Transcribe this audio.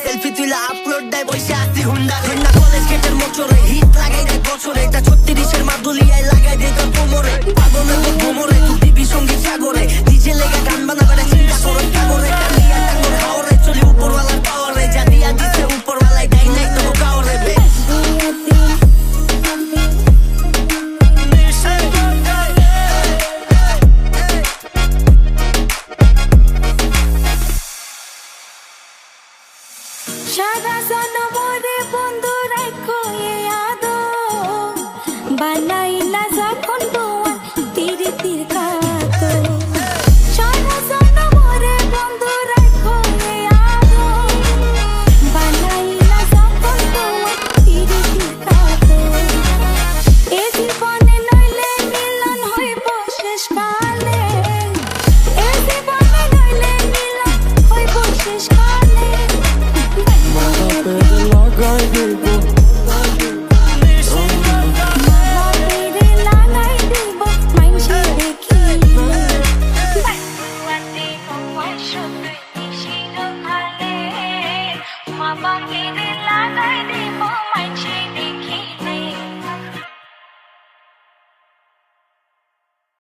selfie তুইলা upload দেয় বসে আসি হুন্ডা ধন্যা কলেজ গেটের মোচরে হিট লাগাই দেয় বছরে এটা 36-এর মাদুলিয়ায় লাগাই দেয় তোর কোমরে পাগলের মত ভোমরে তুই দিবি সঙ্গীত সাগরে নিজে লেগে গান বানাবে চিন্তা করে সাগরে কালিয়া টাঙ্গরে হাওরে চলি উপরওয়ালার পাওয়ারে যা দিয়া দিছে উপরওয়ালাই দেয় নাই তো কাওরে বে সারা জনমরে বন্ধু রাখো এ আদো বানা